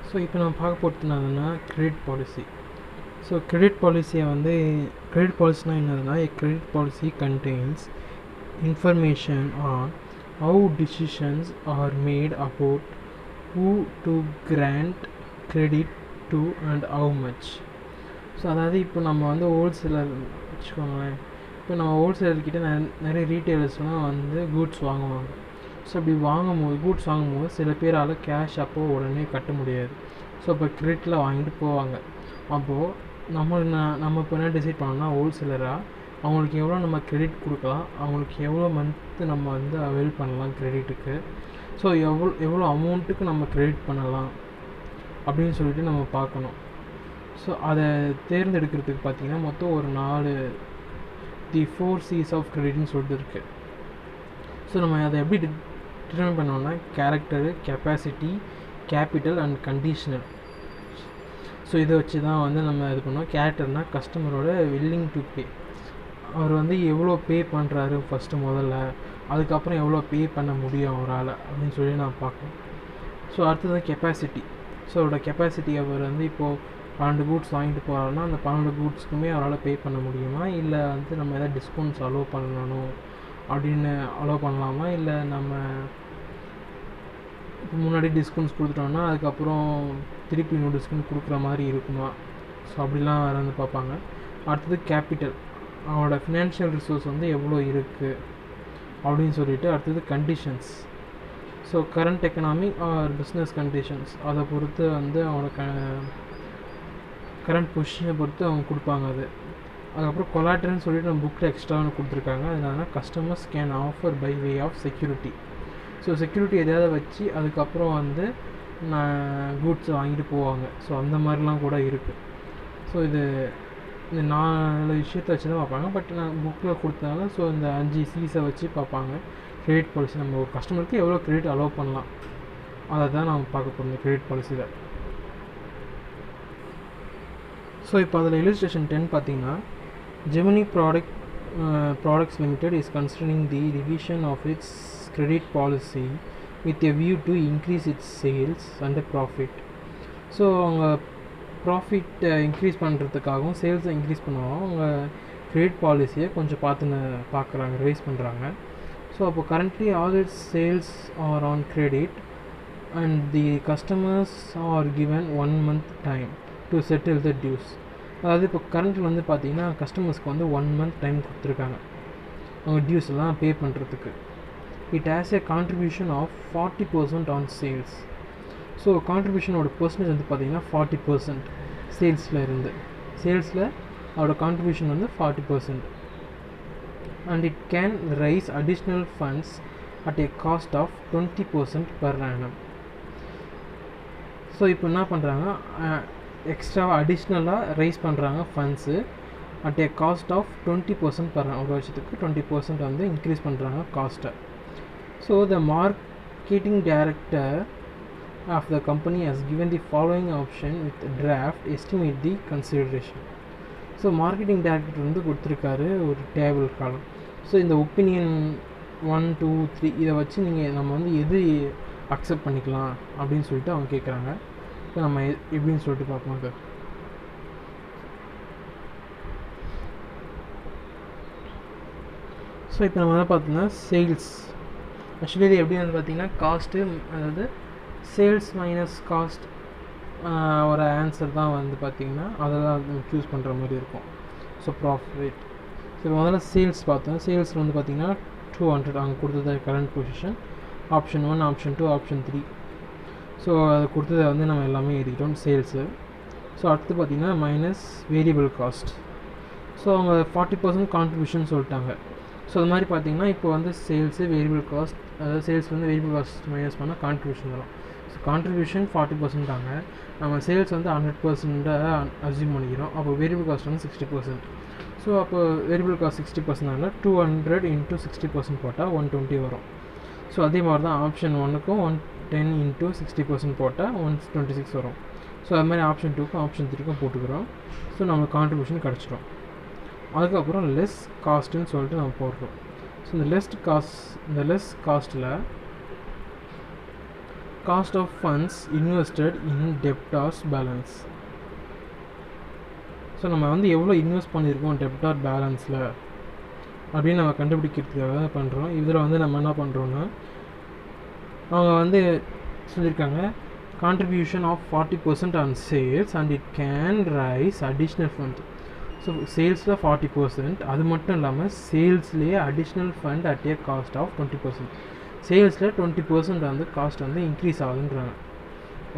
So இப்போ நம்ம பார்க்க போகிறதுனா கிரெடிட் பாலிசி. ஸோ கிரெடிட் பாலிசியை வந்து கிரெடிட் பாலிசினால் என்னதுன்னா, credit policy contains information on how decisions are made about who to grant credit to and how much. So அதாவது இப்போ நம்ம வந்து ஹோல்சேலர் வச்சுக்கோங்களேன். இப்போ நம்ம ஹோல்சேலர்கிட்ட நிறைய ரீட்டெயிலர்ஸ்லாம் வந்து கூட்ஸ் வாங்குவாங்க. ஸோ அப்படி கூட்ஸ் வாங்கும்போது சில பேரால் கேஷ் அப்போது உடனே கட்ட முடியாது. ஸோ இப்போ கிரெடிட்டில் வாங்கிட்டு போவாங்க. அப்போது நம்ம இப்போ என்ன டிசைட் பண்ணோம்னா, ஹோல்சேலராக அவங்களுக்கு எவ்வளோ நம்ம கிரெடிட் கொடுக்கலாம், அவங்களுக்கு எவ்வளோ மந்த்து நம்ம வந்து அவைல் பண்ணலாம் கிரெடிட்டுக்கு, ஸோ எவ்வளோ அமௌண்ட்டுக்கு நம்ம கிரெடிட் பண்ணலாம் அப்படின்னு சொல்லிட்டு நம்ம பார்க்கணும். ஸோ அதை தேர்ந்தெடுக்கிறதுக்கு பார்த்திங்கன்னா மொத்தம் ஒரு 4 C's ஆஃப் கிரெடிட்னு சொல்லிட்டு இருக்குது. ஸோ நம்ம அதை எப்படி டிட்டர்மைன் பண்ணோம்னா, character, capacity, capital and conditional. So இதை வச்சு தான் வந்து நம்ம இது பண்ணோம். கேரக்டர்னால் கஸ்டமரோட வில்லிங் டு பே, அவர் வந்து எவ்வளோ பே பண்ணுறாரு ஃபஸ்ட்டு முதல்ல, அதுக்கப்புறம் எவ்வளோ பே பண்ண முடியும் அவரால் அப்படின்னு சொல்லி நான் பார்க்கணும். ஸோ அடுத்தது கெப்பாசிட்டி. ஸோ அவரோட கெப்பாசிட்டி, அவர் வந்து இப்போது 12 கூட்ஸ் வாங்கிட்டு போகிறாருன்னா அந்த 12 கூட்ஸ்க்குமே அவரால் பே பண்ண முடியுமா, இல்லை வந்து நம்ம எதாவது டிஸ்கவுண்ட்ஸ் அலோவ் பண்ணணும் அப்படின்னு அலோவ் பண்ணலாமா, இல்லை நம்ம இப்போ முன்னாடி டிஸ்கவுண்ட்ஸ் கொடுத்துட்டோம்னா அதுக்கப்புறம் திருப்பி இன்னும் டிஸ்கவுண்ட் கொடுக்குற மாதிரி இருக்குமா. ஸோ அப்படிலாம் வேறு வந்து பார்ப்பாங்க. அடுத்தது கேபிட்டல், அவனோட ஃபினான்ஷியல் ரிசோர்ஸ் வந்து எவ்வளோ இருக்குது அப்படின்னு சொல்லிட்டு. அடுத்தது conditions, so current economic or business conditions, அதை பொறுத்து வந்து அவனோட கரண்ட் பொசிஷனை பொறுத்து அவங்க கொடுப்பாங்க. அதுக்கப்புறம் கொலாட்ரல்னு சொல்லிட்டு நம்ம புக்கில் எக்ஸ்ட்ரான்னு கொடுத்துருக்காங்க. அதனால customers can offer by way of security. So security எதையாவது வச்சு அதுக்கப்புறம் வந்து கூட்ஸ் வாங்கிட்டு போவாங்க. ஸோ அந்த மாதிரிலாம் கூட இருக்குது. ஸோ இந்த 4 விஷயத்தை வச்சு தான் பார்ப்பாங்க. பட் நான் புக்கில் கொடுத்தனால ஸோ இந்த 5 Cஸை வச்சு பார்ப்பாங்க கிரெடிட் பாலிசி. நம்ம ஒரு கஸ்டமருக்கு எவ்வளோ கிரெடிட் அலோவ் பண்ணலாம் அதை தான் நம்ம பார்க்க போகிறோம் இந்த கிரெடிட் பாலிசியில். ஸோ இப்போ அதில் illustration 10 பார்த்தீங்கன்னா, Gemini Products Limited is considering the revision of its credit policy with a view to increase its sales and profit. So அவங்க ப்ராஃபிட் இன்க்ரீஸ் பண்ணுறதுக்காகவும் சேல்ஸை இன்க்ரீஸ் பண்ணுவாங்க. அவங்க கிரெடிட் பாலிசியை கொஞ்சம் பார்க்குறாங்க, ரிவைஸ் பண்ணுறாங்க. ஸோ அப்போ currently all its sales are on credit and the customers are given 1 month time to settle the dues. அதாவது இப்போ கரண்ட்டில் வந்து பார்த்திங்கன்னா கஸ்டமர்ஸ்க்கு வந்து 1 month டைம் கொடுத்துருக்காங்க அவங்க டியூஸ் எல்லாம் பே பண்ணுறதுக்கு. It has a contribution of 40% on sales. So கான்ட்ரிபியூஷனோட பர்சன்டேஜ் வந்து பார்த்திங்கன்னா 40% சேல்ஸில் அதோட கான்ட்ரிபியூஷன் வந்து 40%. And it can raise additional funds at a cost of 20% per annum. So இப்போ என்ன பண்ணுறாங்க, எக்ஸ்ட்ராவாக அடிஷ்னலாக ரைஸ் பண்ணுறாங்க funds at a cost of 20% per annum. ஒரு வருஷத்துக்கு 20% வந்து இன்க்ரீஸ் பண்ணுறாங்க காஸ்ட்டை. So the marketing director of the company has given the following option with draft estimate the consideration. So marketing director வந்து கொடுத்துருக்காரு ஒரு டேபிள் காலம். ஸோ இந்த ஒப்பீனியன் 1, 2, 3 இதை வச்சு நம்ம வந்து எது அக்செப்ட் பண்ணிக்கலாம் அப்படின்னு சொல்லிட்டு அவங்க கேட்குறாங்க. இப்போ நம்ம எப்படின்னு சொல்லிட்டு பார்ப்போம். அது ஸோ இப்போ நம்ம வந்து பார்த்தோம்னா சேல்ஸ், ஆக்சுவலி இது எப்படி வந்து பார்த்திங்கன்னா காஸ்ட்டு, அதாவது சேல்ஸ் மைனஸ் காஸ்ட் ஒரு ஆன்சர் தான் வந்து பார்த்திங்கன்னா அதெல்லாம் சூஸ் பண்ணுற மாதிரி இருக்கும். So profit. ஸோ முதல்ல சேல்ஸ் பார்த்தோம். சேல்ஸில் வந்து பார்த்திங்கன்னா 200 அவங்க கொடுத்தது current position. Option 1, option 2, option 3. So அது கொடுத்ததை வந்து நம்ம எல்லாமே எழுதிக்கிட்டோம் சேல்ஸு. ஸோ அடுத்து பார்த்திங்கன்னா மைனஸ் வேரியபிள் காஸ்ட். ஸோ அவங்க 40% கான்ட்ரிபியூஷன் சொல்லிட்டாங்க. ஸோ அது மாதிரி பார்த்திங்கன்னா இப்போ வந்து சேல்ஸு வேரியபிள் காஸ்ட், அதாவது சேல்ஸ் வந்து வேரியபிள் காஸ்ட் மைனஸ் பண்ணால் கான்ட்ரிபியூஷன் வரும். ஸோ கான்ட்ரிபியூஷன் 40% தாங்க, நம்ம சேல்ஸ் வந்து 100% அஸ்யூம் பண்ணிக்கிறோம். அப்போ வேரியபிள் காஸ்ட் வந்து 60%. ஸோ அப்போ வேரியபிள் காஸ்ட் 60%னால 200 × 60% போட்டால் 120 வரும். ஸோ அதே மாதிரி தான் ஆப்ஷன் 1க்கும் 110 × 60% போட்டால் 126 வரும். ஸோ அது மாதிரி ஆப்ஷன் 2க்கும் ஆப்ஷன் 3க்கும் போட்டுக்கிறோம். ஸோ நம்மளுக்கு கான்ட்ரிபியூஷன் கிடச்சிடும். அதுக்கப்புறம் லெஸ் காஸ்ட்டுன்னு சொல்லிட்டு நம்ம போடுறோம். ஸோ இந்த லெஸ் காஸ்ட்டில் cost of funds invested in debtors balance. So நம்ம வந்து எவ்வளோ இன்வெஸ்ட் பண்ணியிருக்கோம் டெப்டார் பேலன்ஸில் அப்படின்னு நம்ம கண்டுபிடிக்கிறதுக்காக தான் பண்ணுறோம். இதில் வந்து நம்ம என்ன பண்ணுறோன்னா, அவங்க வந்து சொல்லியிருக்காங்க contribution of 40% on sales and it can raise additional fund. So சேல்ஸில் 40%, அது மட்டும் இல்லாமல் சேல்ஸ்லேயே additional fund at a cost of 20%. சேல்ஸில் 20% வந்து காஸ்ட் வந்து இன்க்ரீஸ் ஆகுதுன்றாங்க.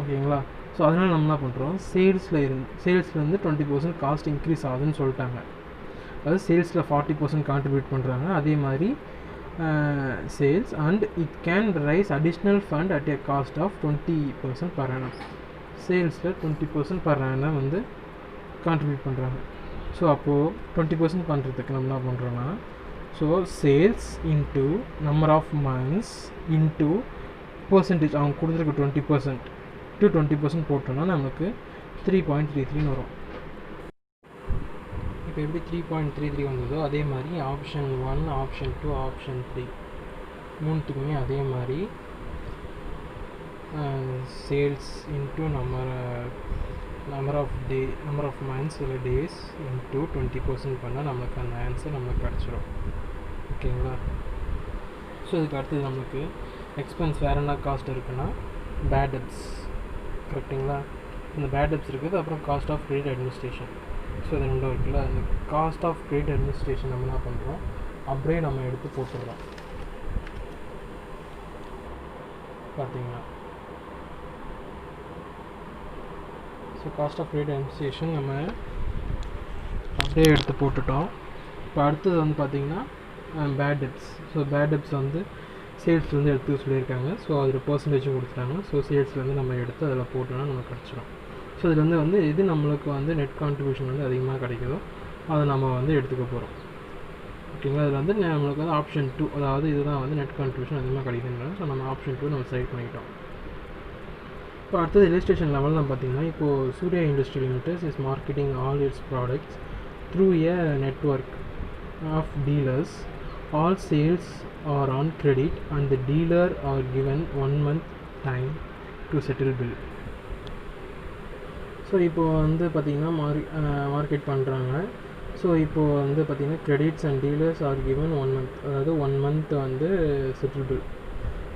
ஓகேங்களா? ஸோ அதனால் நம்ம என்ன பண்ணுறோம், சேல்ஸ்லேருந்து 20% காஸ்ட் இன்க்ரீஸ் ஆகுதுன்னு சொல்லிட்டாங்க. அதாவது சேல்ஸில் 40% கான்ட்ரிபியூட் பண்ணுறாங்க. அதே மாதிரி sales and it can raise additional fund at a cost of 20% per annum. சேல்ஸில் 20% பர் ஆனம் வந்து கான்ட்ரிபியூட் பண்ணுறாங்க. ஸோ அப்போது 20% பண்ணுறதுக்கு நம்ம என்ன பண்ணுறோன்னா, so sales into number of months into percentage, அவங்க கொடுத்துருக்க 20% டு 20% போட்டோன்னா நமக்கு 3.33 வரும். இப்போ எப்படி 3.33 வந்ததோ அதே மாதிரி ஆப்ஷன் 1, ஆப்ஷன் 2, ஆப்ஷன் 3 மூணுத்துக்குமே அதே மாதிரி sales into number of months இல்லை டேஸ் இன்ட்டு 20% பண்ணால் நம்மளுக்கு அந்த ஆன்சர் நம்மளுக்கு கிடச்சிரும். ஓகேங்களா? ஸோ இதுக்கு அடுத்தது நம்மளுக்கு எக்ஸ்பென்ஸ் வேறு என்ன காஸ்ட் இருக்குன்னா பேட் டெப்ட்ஸ். கரெக்டுங்களா? இந்த பேட் டெப்ட்ஸ் இருக்குது. அப்புறம் cost of credit administration. So இது ரெண்டும் இருக்குல்ல, அந்த காஸ்ட் ஆஃப் கிரெடிட் அட்மினிஸ்ட்ரேஷன் நம்ம என்ன பண்ணுறோம், அப்படியே நம்ம எடுத்து போட்டுடுறோம். பார்த்தீங்களா? So cost of credit administration நம்ம அப்படியே எடுத்து போட்டுட்டோம். இப்போ அடுத்தது வந்து பார்த்திங்கன்னா bad debts. So bad debts வந்து சேல்ஸ்லேருந்து எடுத்து சொல்லியிருக்காங்க. ஸோ அதில் பர்சன்டேஜும் கொடுத்துட்டாங்க. ஸோ சேல்ஸ்லேருந்து நம்ம எடுத்து அதில் போட்டோன்னா நமக்கு கிடச்சிடும். ஸோ இதில் வந்து எது நம்மளுக்கு வந்து நெட் கான்ட்ரிபியூஷன் வந்து அதிகமாக கிடைக்குதோ அதை நம்ம வந்து எடுத்துக்க போகிறோம். ஓகேங்களா? இதில் வந்து நம்மளுக்கு வந்து ஆப்ஷன் 2, அதாவது இதுதான் வந்து நெட் கான்ட்ரிபியூஷன் அதிகமாக கிடைக்குதுன்றாங்க. ஸோ நம்ம ஆப்ஷன் 2 நம்ம செலக்ட் பண்ணிக்கிட்டோம். இப்போ அடுத்தது இல்லஸ்ட்ரேஷன் லெவலில் நம்ம பார்த்திங்கன்னா, இப்போது Surya industrial limited is marketing all its products through a network of dealers. All sales are on credit and the dealer are given 1 month time to settle bill. So இப்போது வந்து பார்த்திங்கன்னா மார்க்கெட் பண்ணுறாங்க. ஸோ இப்போது வந்து பார்த்திங்கன்னா credits and dealers R given 1 month, அதாவது 1 month வந்து settle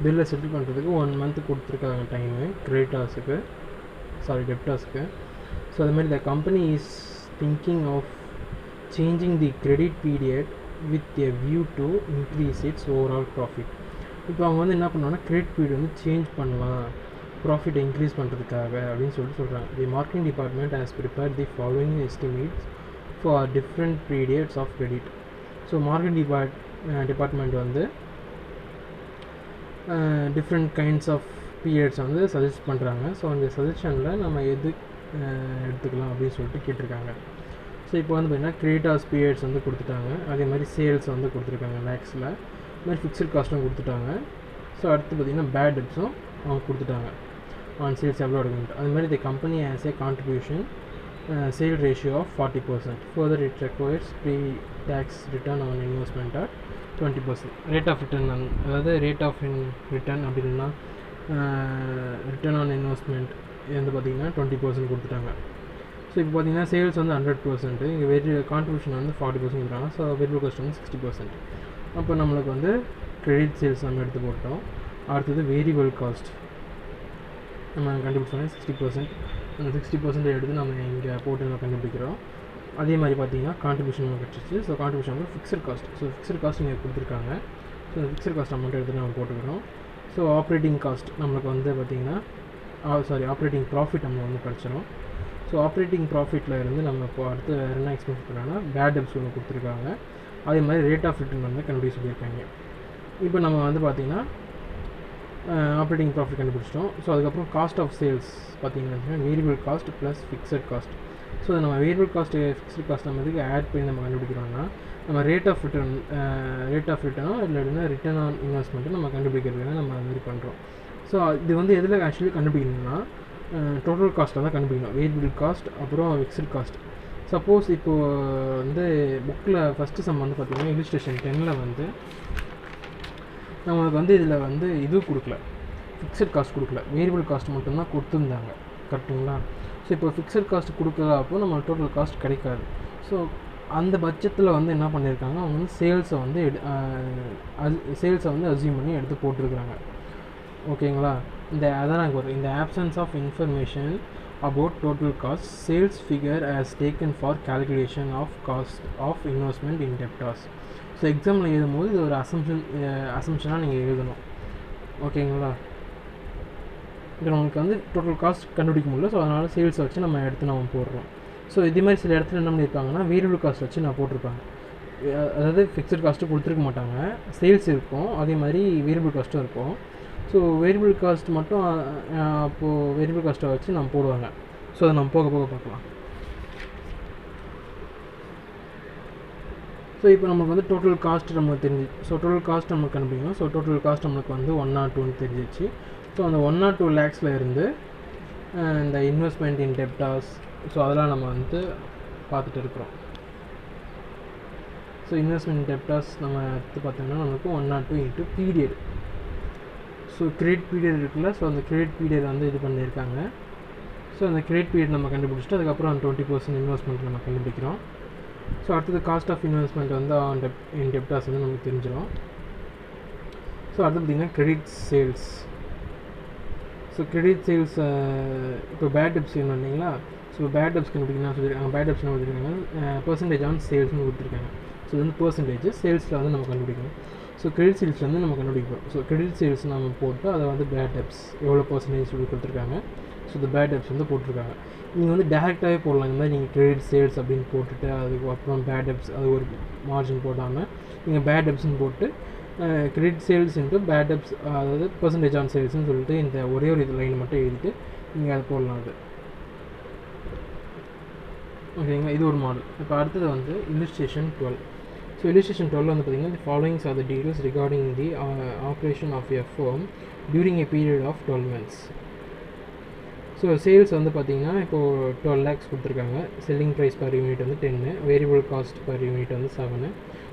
பில்லை செட்டில் பண்ணுறதுக்கு 1 month கொடுத்துருக்காங்க டைமு டெப்டார்ஸுக்கு. ஸோ அதுமாதிரி the company is thinking of changing the credit period with a view to increase its overall profit. இப்போ அவங்க வந்து என்ன பண்ணுவாங்கன்னா கிரெடிட் பீரியட் வந்து சேஞ்ச் பண்ணலாம் ப்ராஃபிட்டை இன்க்ரீஸ் பண்ணுறதுக்காக அப்படின்னு சொல்கிறாங்க. The marketing department has prepare the following estimates for different periods of credit. So marketing department வந்து டிஃப்ரெண்ட் கைண்ட்ஸ் ஆஃப் பீரியட்ஸ் வந்து சஜஸ்ட் பண்ணுறாங்க. ஸோ அந்த சஜஷனில் நம்ம எது எடுத்துக்கலாம் அப்படின்னு சொல்லிட்டு கேட்டிருக்காங்க. ஸோ இப்போ வந்து பார்த்திங்கன்னா கிரெடிட்டார்ஸ் பீரியட்ஸ் வந்து கொடுத்துட்டாங்க. அதே மாதிரி சேல்ஸ் வந்து கொடுத்துருக்காங்க லேக்ஸில். இது மாதிரி ஃபிக்ஸட் காஸ்ட்டும் கொடுத்துட்டாங்க. ஸோ அடுத்து பார்த்திங்கன்னா பேட் டெப்ட்ஸும் அவங்க கொடுத்துட்டாங்க ஆன் சேல்ஸ் எவ்வளோ எடுக்கணும். அது மாதிரி the company has a contribution sale ratio of 40%. Further it requires pre tax return on investment or 20%. Rate of return, அதாவது ரேட் ஆஃப் ரிட்டர்ன் அப்படின்னா ரிட்டர்ன் ஆன் இன்வெஸ்ட்மெண்ட் இது வந்து பார்த்திங்கன்னா 20% கொடுத்துட்டாங்க. ஸோ இப்போ பார்த்திங்கன்னா சேல்ஸ் வந்து 100%, இங்கே கான்ட்ரிபியூஷன் வந்து 40% கொடுக்குறாங்க. ஸோ வேரியபிள் காஸ்ட் வந்து 60%. அப்போ நம்மளுக்கு வந்து கிரெடிட் சேல்ஸ் நம்ம எடுத்து போட்டோம். அடுத்தது வேரியபிள் காஸ்ட் நம்ம கண்டுபிடிச்சோன்னா 60%. அந்த 60% எடுத்து நம்ம இங்கே போட்டு நம்ம கண்டுபிடிக்கிறோம். அதே மாதிரி பார்த்திங்கன்னா கான்ட்ரிபியூஷன் நம்ம கிடச்சிச்சு. ஸோ கான்ட்ரிபியூஷன் வந்து fixed cost. So fixed cost இங்கே கொடுத்துருக்காங்க. ஸோ அந்த ஃபிக்ஸட் காஸ்ட் அமௌண்ட் எடுத்து நம்ம போட்டுக்கிறோம். ஸோ ஆப்ரேட்டிங் காஸ்ட் நம்மளுக்கு வந்து பார்த்திங்கன்னா ஆப்ரேட்டிங் ப்ராஃபிட் நம்ம வந்து கிடச்சிரும். ஸோ ஆப்ரேட்டிங் ப்ராஃபிட்டில் இருந்து நம்ம இப்போ அடுத்து வேறு என்ன எக்ஸ்பென்ஸ் பண்ணோன்னா பேட் டெப்ட்ஸ் ஒன்று கொடுத்துருக்காங்க. அதே மாதிரி ரேட் ஆஃப் ரிட்டர்ன் வந்து கண்டுபிடிக்க சொல்லியிருக்காங்க. இப்போ நம்ம வந்து பார்த்திங்கன்னா ஆப்ரேட்டிங் ப்ராஃபிட் கண்டுபிடிச்சிட்டோம். ஸோ அதுக்கப்புறம் காஸ்ட் ஆஃப் சேல்ஸ் பார்த்திங்கன்னா variable cost plus fixed cost. So நம்ம வேரியபிள் காஸ்ட்டு ஃபிக்ஸட் காஸ்ட் நம்ம இதுக்கு ஆட் பண்ணி நம்ம கண்டுபிடிக்கிறோம்னா நம்ம ரேட் ஆஃப் ரிட்டர்னோ இல்லைன்னா ரிட்டர்ன் ஆன் இன்வெஸ்ட்மெண்ட்டு நம்ம கண்டுபிடிக்கிறதுக்கு நம்ம அது மாதிரி பண்ணுறோம். ஸோ இது வந்து எதில் ஆக்சுவலி கண்டுபிடிக்கணும்னா டோட்டல் காஸ்ட்டாக தான் கண்டுபிடிக்கணும். வேரியபிள் காஸ்ட் அப்புறம் ஃபிக்ஸட் காஸ்ட். சப்போஸ் இப்போது வந்து புக்கில் ஃபஸ்ட்டு சம் வந்து பார்த்திங்கன்னா இல்லஸ்ட்ரேஷன் 10ல் வந்து நம்மளுக்கு வந்து இதில் வந்து இது கொடுக்கல, ஃபிக்ஸட் காஸ்ட் கொடுக்கல, வேரியபிள் காஸ்ட் மட்டும்தான் கொடுத்துருந்தாங்க. கரெக்டுங்களா? ஸோ இப்போ ஃபிக்ஸட் காஸ்ட் கொடுக்கறப்போ நம்ம டோட்டல் காஸ்ட் கிடைக்காது. ஸோ அந்த பட்சத்தில் வந்து என்ன பண்ணியிருக்காங்க, அவங்க வந்து சேல்ஸை வந்து அஸ்யூம் பண்ணி எடுத்து போட்டிருக்கிறாங்க. ஓகேங்களா? அதான் நாங்கள் வரும், இந்த options of information about total cost, sales figure as taken for calculation of cost of investment in debtors. So எக்ஸாமில் எழுதும்போது இது ஒரு அசம்ஷனாக நீங்கள் எழுதணும். ஓகேங்களா? இப்போ நமக்கு வந்து டோட்டல் காஸ்ட் கண்டுபிடிக்க முடியல, ஸோ அதனால் சேல்ஸ் வச்சு நம்ம எடுத்து நம்ம போடுறோம். ஸோ இதே மாதிரி சில இடத்துல என்ன பண்ணியிருக்காங்கன்னா வேரியபிள் காஸ்ட் வச்சு நான் போட்டிருப்பாங்க. அதாவது ஃபிக்ஸட் காஸ்ட்டு கொடுத்துருக்க மாட்டாங்க, சேல்ஸ் இருக்கும், அதே மாதிரி வேரியபிள் காஸ்ட்டும் இருக்கும். ஸோ வேரியபிள் காஸ்ட் மட்டும் அப்போது வேரியபிள் காஸ்ட்டை வச்சு நம்ம போடுவாங்க. ஸோ அதை நம்ம போக போக பார்க்கலாம். ஸோ இப்போ நமக்கு வந்து டோட்டல் காஸ்ட் நம்மளுக்கு தெரிஞ்சு, ஸோ டோட்டல் காஸ்ட் நமக்கு கண்டுபிடிக்கணும். ஸோ டோட்டல் காஸ்ட் நம்மளுக்கு வந்து 102 தெரிஞ்சிச்சு. ஸோ அந்த 102 lakhsல இருந்து இந்த இன்வெஸ்ட்மெண்ட் இன் டெப்டாஸ், ஸோ அதெல்லாம் நம்ம வந்து பார்த்துட்டு இருக்கிறோம். ஸோ இன்வெஸ்ட்மெண்ட் இன் டெப்டாஸ் நம்ம எடுத்து பார்த்தோம்னா நமக்கு 102 into period. So credit period இருக்குல்ல, ஸோ அந்த கிரெடிட் பீரியட் வந்து இது பண்ணியிருக்காங்க. ஸோ அந்த கிரெடிட் பீரியட் நம்ம கண்டுபிடிச்சிட்டு அதுக்கப்புறம் அந்த 20% இன்வெஸ்ட்மெண்ட் நம்ம கண்டுபிடிக்கிறோம். ஸோ அடுத்தது காஸ்ட் ஆஃப் இன்வெஸ்ட்மெண்ட் வந்து இன் டெப்டாஸ் வந்து நமக்கு தெரிஞ்சிடும். ஸோ அடுத்து பார்த்திங்கன்னா credit sales. So credit sales இப்போ பேட் டெப்ஸ் வேணும் இல்லைங்களா? ஸோ பேட் டெப்ஸ் கண்டுபிடிக்கணும் சொல்லியிருக்காங்க. பேட் டெப்ஸ் என்ன கொடுத்துருக்காங்க, பர்சன்டேஜ் ஆன் சேல்ஸ்னு கொடுத்துருக்காங்க. ஸோ இது வந்து பர்சன்டேஜ் சேல்ஸில் வந்து நம்ம கண்டுபிடிக்கணும். ஸோ கிரெடிட் சேல்ஸ் வந்து நம்ம கண்டுபிடிப்போம். ஸோ கிரெடிட் சேல்ஸ் நம்ம போட்டு அதை வந்து பேட் டெப்ஸ் எவ்வளோ பர்சன்டேஜ் சொல்லி கொடுத்துருக்காங்க. ஸோ இந்த பேட் டெப்ஸ் வந்து போட்டிருக்காங்க. நீங்கள் வந்து டேரெக்டாகவே போடலாம். இந்த மாதிரி நீங்கள் கிரெடிட் சேல்ஸ் அப்படின்னு போட்டுட்டு அதுக்கப்புறம் பேட் டெப்ஸ் அது ஒரு மார்ஜின் போடாமல் நீங்கள் பேட் டெப்ஸ்ன்னு போட்டு credit sales into bad debts, அதாவது பர்சன்டேஜ் ஆன் சேல்ஸ்ன்னு சொல்லிட்டு இந்த ஒரே ஒரு இது லைன் மட்டும் எழுதிட்டு நீங்கள் அதை போடலாம். அது ஓகேங்களா? இது ஒரு மாடல். இப்போ அடுத்தது வந்து illustration 12. ஸோ illustration 12 வந்து பார்த்திங்கன்னா the following are the details regarding the operation of a firm during a period of 12 months. So sales வந்து பார்த்திங்கன்னா இப்போது 12 lakhs கொடுத்துருக்காங்க. செல்லிங் ப்ரைஸ் பர் யூனிட் வந்து 10, வேரியபிள் காஸ்ட் பர் யூனிட் வந்து 7,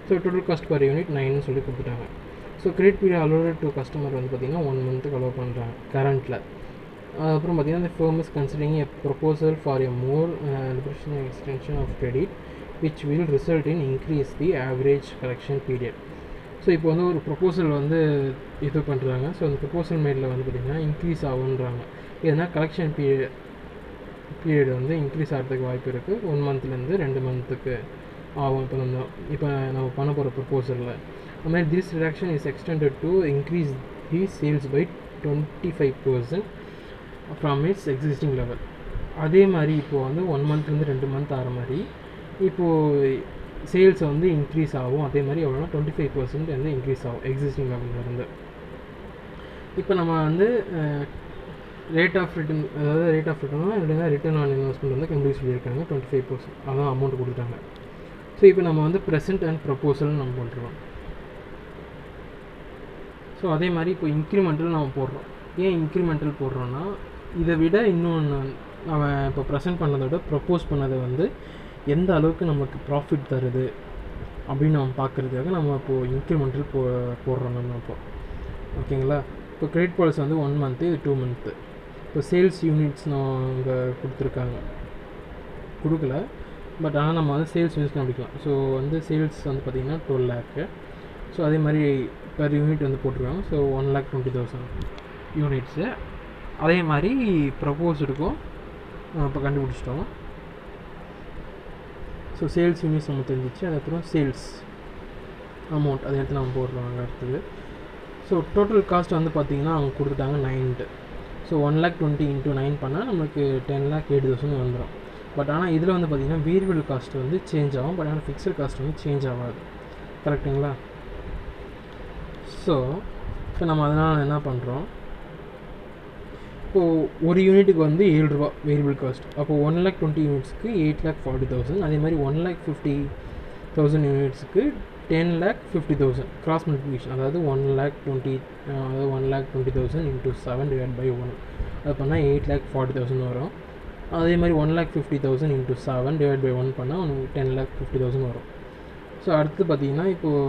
so total cost per unit 9 சொல்லி கொடுத்துட்டாங்க. So credit period allowed to customer வந்து பார்த்திங்கன்னா 1 month அலோவ் பண்ணுறாங்க கரண்ட்டில். அதுக்கப்புறம் பார்த்திங்கன்னா the firm is considering a proposal for a more liberation extension of credit which will result in increase the average collection period. So இப்போ வந்து ஒரு proposal வந்து இது பண்ணுறாங்க. ஸோ அந்த ப்ரொப்போசல் மேடில் வந்து பார்த்திங்கன்னா இன்க்ரீஸ் ஆகுன்றாங்க. எதுனா கலெக்ஷன் பீரியட் வந்து இன்க்ரீஸ் ஆகிறதுக்கு வாய்ப்பு இருக்குது. 1 monthலேருந்து 2 monthக்கு ஆகும். இப்போ நம்ம பண்ண போகிற ப்ரொப்போசலில் அது மாதிரி this reduction is extended to increase the sales by 25% from its existing level. அதே மாதிரி இப்போது வந்து 1 monthலேருந்து 2 month ஆகிற மாதிரி இப்போது சேல்ஸ் வந்து இன்க்ரீஸ் ஆகும். அதே மாதிரி எவ்வளோனா 25% வந்து இன்க்ரீஸ் ஆகும் எக்ஸிஸ்டிங் லெவல்லேருந்து. இப்போ நம்ம வந்து ரேட் ஆஃப் ரிட்டர்ன், அதாவது ரேட் ஆஃப் ரிட்டர்னா இல்லைன்னா ரிட்டர்ன் ஆன் இன்வெஸ்ட்மெண்ட் வந்து கண்டுபிடிச்சி சொல்லியிருக்காங்க 25%, அதான் அமௌண்ட் கொடுத்துட்டாங்க. ஸோ இப்போ நம்ம வந்து ப்ரெசென்ட் அண்ட் ப்ரொப்போசல்னு நம்ம போட்டுருவோம். ஸோ அதே மாதிரி இப்போ இன்க்ரிமெண்டல் நம்ம போடுறோம். ஏன் இன்க்ரிமெண்டல் போடுறோன்னா இதை விட இன்னொன்று அவன் இப்போ ப்ரெசென்ட் பண்ணதை விட ப்ரப்போஸ் பண்ணதை வந்து எந்த அளவுக்கு நமக்கு ப்ராஃபிட் தருது அப்படின்னு நம்ம பார்க்குறதுக்காக நம்ம இப்போது இன்க்ரிமெண்டல் போடுறோம் நம்ம இப்போ. ஓகேங்களா? இப்போ கிரெடிட் பாலிசி வந்து 1 month, இது 2 month. இப்போ சேல்ஸ் யூனிட்ஸ் நம்ம கொடுத்துருக்காங்க, கொடுக்கல, பட் ஆனால் நம்ம வந்து சேல்ஸ் யூனிட்ஸ் கண்டுபிடிக்கலாம். ஸோ வந்து சேல்ஸ் வந்து பார்த்திங்கன்னா 12 lakh. ஸோ அதே மாதிரி பெர் யூனிட் வந்து போட்டிருக்காங்க. So 1,20,000 units. அதே மாதிரி ப்ரப்போஸ்டுக்கும் இப்போ கண்டுபிடிச்சிட்டோம். ஸோ சேல்ஸ் யூனிட்ஸ் நம்ம தெரிஞ்சிச்சு. அதுக்கப்புறம் சேல்ஸ் அமௌண்ட் அதை எடுத்து நம்ம போடுறோம் அங்கே அடுத்தது. ஸோ டோட்டல் காஸ்ட் வந்து பார்த்திங்கன்னா அவங்க கொடுத்துட்டாங்க 9. ஸோ 1,20,000 இன்ட்டு 9 பண்ணால் நம்மளுக்கு 10,08,000 வந்துடும். பட் ஆனால் இதில் வந்து பார்த்திங்கன்னா வேரியபிள் காஸ்ட் வந்து சேஞ்ச் ஆகும், பட் ஆனால் ஃபிக்ஸட் காஸ்ட் வந்து சேஞ்ச் ஆகாது. கரெக்டுங்களா? ஸோ இப்போ நம்ம அதனால் என்ன பண்ணுறோம், இப்போது ஒரு யூனிட்டுக்கு வந்து 7 ரூபா வேரியபிள் காஸ்ட். அப்போது 1,20,000 யூனிட்ஸ்க்கு 8,40,000. அதே மாதிரி 1,50,000 யூனிட்ஸுக்கு 10,50,000 கிராஸ் மல்டிப்ளிகேஷன். அதாவது 1,20,000 இன்ட்டு 7/1 அது பண்ணால் 8,40,000 வரும். அதே மாதிரி 1,50,000 இன்ட்டு 7/1 பண்ணால் அவனுக்கு 10,50,000 வரும். ஸோ அடுத்து பார்த்திங்கன்னா இப்போது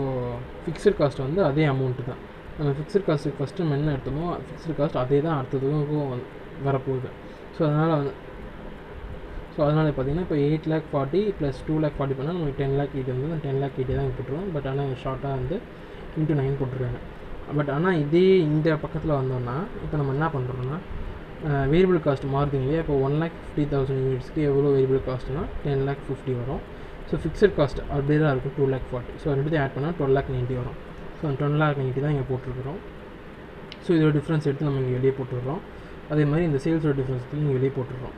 ஃபிக்ஸட் காஸ்ட் வந்து அதே அமௌண்ட்டு தான். நம்ம ஃபிக்ஸட் காஸ்ட்டுக்கு ஃபஸ்ட்டு நம்ம என்ன எடுத்தோமோ ஃபிக்ஸட் காஸ்ட் அதே தான் அடுத்ததுக்கும் வரப்போகுது. ஸோ அதனால் பார்த்தீங்கன்னா இப்போ 8,40,000 + 2,40,000 பண்ணால் நமக்கு 10,80,000 வந்து அந்த 10,80,000 தான் போட்டுருவோம். பட் ஆனால் ஷார்ட்டாக வந்து × 9 போட்டுருக்காங்க. பட் ஆனால் இதே இந்த பக்கத்தில் வந்தோம்னா இப்போ நம்ம என்ன பண்ணுறோம்னா வேரியபிள் காஸ்ட் மாறுது இல்லையா. இப்போ 1,50,000 யூனிட்ஸ்க்கு எவ்வளோ வேரியபிள் காஸ்ட்னா 10,50,000 வரும். ஸோ ஃபிக்ஸட் காஸ்ட் அப்படியே தான் இருக்கும் 2,40,000. ஸோ ரெண்டுத்தையும் ஆட் பண்ணால் 12,90,000 வரும். ஸோ அந்த 12,90,000 தான் இங்கே போட்டிருக்கிறோம். ஸோ இதோட டிஃப்ரென்ஸ் எடுத்து நம்ம இங்கே வெளியே போட்டுடுறோம். அதே மாதிரி இந்த சேல்ஸோட டிஃப்ரென்ஸ் இங்கே வெளியே போட்டுடுறோம்.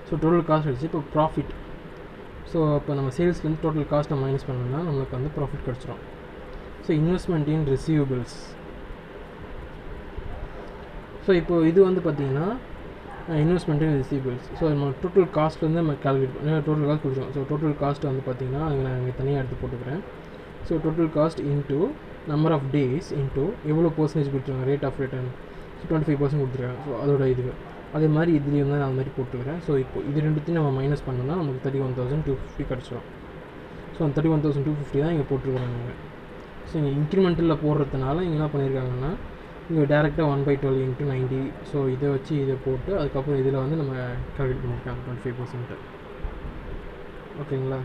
ஸோ டோட்டல் காஸ்ட் அடிச்சு இப்போ ப்ராஃபிட். ஸோ இப்போ நம்ம சேல்ஸ்லேருந்து டோட்டல் காஸ்ட்டை மைனஸ் பண்ணோம்னா நம்மளுக்கு வந்து ப்ராஃபிட் கிடச்சிரும். So investment in receivables. So இப்போ இது வந்து பார்த்திங்கன்னா இன்வெஸ்ட்மெண்ட் இன் ரிசீவபிள்ஸ். ஸோ நம்ம டோட்டல் காஸ்ட்லேருந்து நம்ம கால்குலேட் பண்ணி டோட்டல் காஸ்ட் கொடுத்துருவோம். ஸோ டோட்டல் காஸ்ட் வந்து பார்த்திங்கன்னா அது நான் இங்கே தனியாக எடுத்து போட்டுக்கிறேன். So total cost into number of days into எவ்வளோ பர்சன்டேஜ் கொடுத்துருக்காங்க ரேட் ஆஃப் ரிட்டர்ன். ஸோ 25% கொடுத்துருக்காங்க. ஸோ அதோட இது அதே மாதிரி இதுலேயும் தான் நான் அது மாதிரி போட்டுக்கிறேன். ஸோ இப்போ இது ரெண்டுத்தையும் நம்ம மைனஸ் பண்ணோம்னா நமக்கு 31,250 கிடச்சிரும். ஸோ அந்த 31,250 தான் இங்கே போட்டுருக்குறாங்க. ஸோ இங்கே இன்க்ரிமெண்டலில் போடுறதுனால இங்கே என்ன பண்ணியிருக்காங்கன்னா இங்கே டேரெக்டாக 1/12 × 90. ஸோ இதை வச்சு இதை போட்டு அதுக்கப்புறம் இதில் வந்து நம்ம கால்குலேட் பண்ணியிருக்காங்க 25%. ஓகேங்களா.